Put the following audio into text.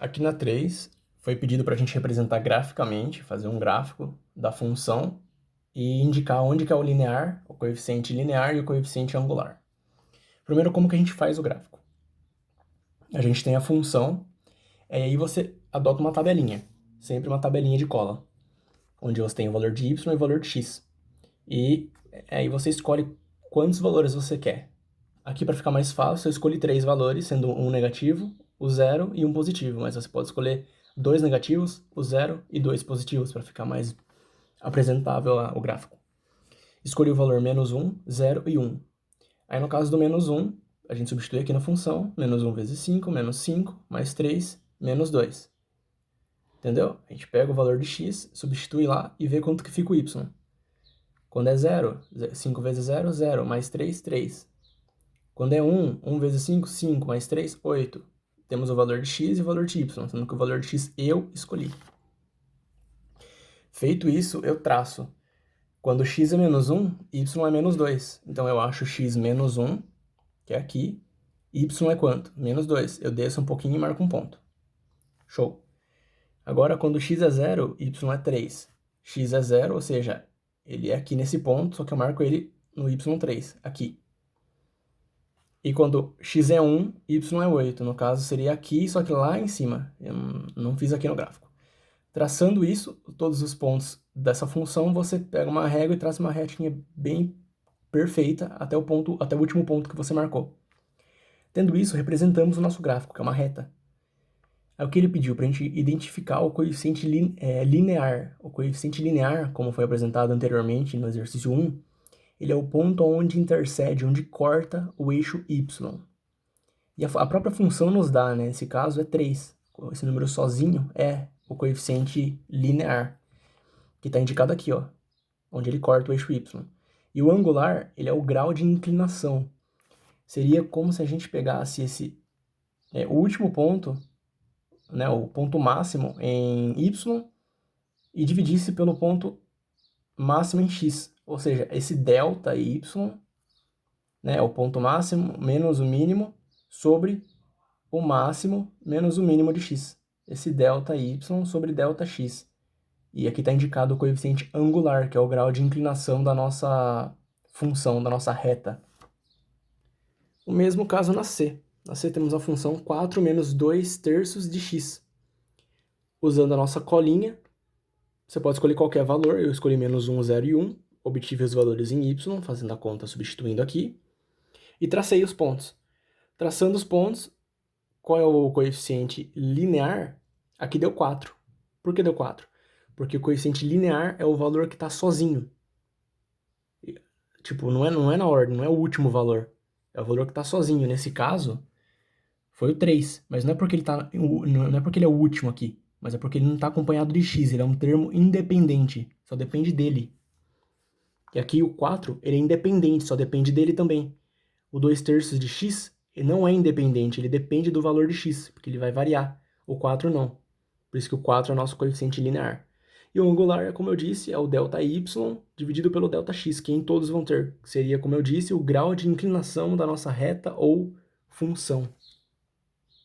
Aqui na 3, foi pedido para a gente representar graficamente, fazer um gráfico da função e indicar onde que é o linear, o coeficiente linear e o coeficiente angular. Primeiro, como que a gente faz o gráfico? A gente tem a função, e aí você adota uma tabelinha, sempre uma tabelinha de cola, onde você tem o valor de y e o valor de x. E aí você escolhe quantos valores você quer. Aqui, para ficar mais fácil, eu escolhi 3 valores, sendo um negativo, o 0 e um positivo, mas você pode escolher 2 negativos, o 0 e 2 positivos, para ficar mais apresentável o gráfico. Escolhi o valor menos 1, 0 e 1. Aí no caso do menos 1, a gente substitui aqui na função, menos 1 vezes 5, menos 5, mais 3, menos 2. Entendeu? A gente pega o valor de x, substitui lá e vê quanto que fica o y. Quando é 0, 5 vezes 0, 0, mais 3, 3. Quando é 1, 1 vezes 5, 5, mais 3, 8. Temos o valor de x e o valor de y, sendo que o valor de x eu escolhi. Feito isso, eu traço. Quando x é menos 1, y é menos 2. Então eu acho x menos 1, que é aqui. Y é quanto? Menos 2. Eu desço um pouquinho e marco um ponto. Show. Agora, quando x é 0, y é 3. X é 0, ou seja, ele é aqui nesse ponto, só que eu marco ele no y3, aqui. E quando x é 1, y é 8. No caso, seria aqui, só que lá em cima. Eu não fiz aqui no gráfico. Traçando isso, todos os pontos dessa função, você pega uma régua e traça uma retinha bem perfeita até o último ponto que você marcou. Tendo isso, representamos o nosso gráfico, que é uma reta. Aí o que ele pediu para a gente identificar o coeficiente linear. O coeficiente linear, como foi apresentado anteriormente no exercício 1, ele é o ponto onde intercede, onde corta o eixo y. E a própria função nos dá, né? Nesse caso, é 3. Esse número sozinho é o coeficiente linear, que está indicado aqui, ó, onde ele corta o eixo y. E o angular, ele é o grau de inclinação. Seria como se a gente pegasse esse o último ponto, né, o ponto máximo em y, e dividisse pelo ponto máximo em x. Ou seja, esse delta y, né, o ponto máximo menos o mínimo sobre o máximo menos o mínimo de x. Esse delta y sobre delta x. E aqui está indicado o coeficiente angular, que é o grau de inclinação da nossa função, da nossa reta. O mesmo caso na C. Na C temos a função 4 menos 2 terços de x. Usando a nossa colinha, você pode escolher qualquer valor. Eu escolhi menos 1, 0 e 1. Obtive os valores em y, fazendo a conta, substituindo aqui. E tracei os pontos. Traçando os pontos, qual é o coeficiente linear? Aqui deu 4. Por que deu 4? Porque o coeficiente linear é o valor que está sozinho. Tipo, não é na ordem, não é o último valor. É o valor que está sozinho. Nesse caso, foi o 3. Mas não é porque não é porque ele é o último aqui. Mas é porque ele não está acompanhado de x. Ele é um termo independente. Só depende dele. E aqui o 4, ele é independente. Só depende dele também. O 2 terços de x ele não é independente. Ele depende do valor de x. Porque ele vai variar. O 4 não. Por isso que o 4 é o nosso coeficiente linear. E o angular, como eu disse, é o delta y dividido pelo delta x, que em todos vão ter. Seria, como eu disse, o grau de inclinação da nossa reta ou função.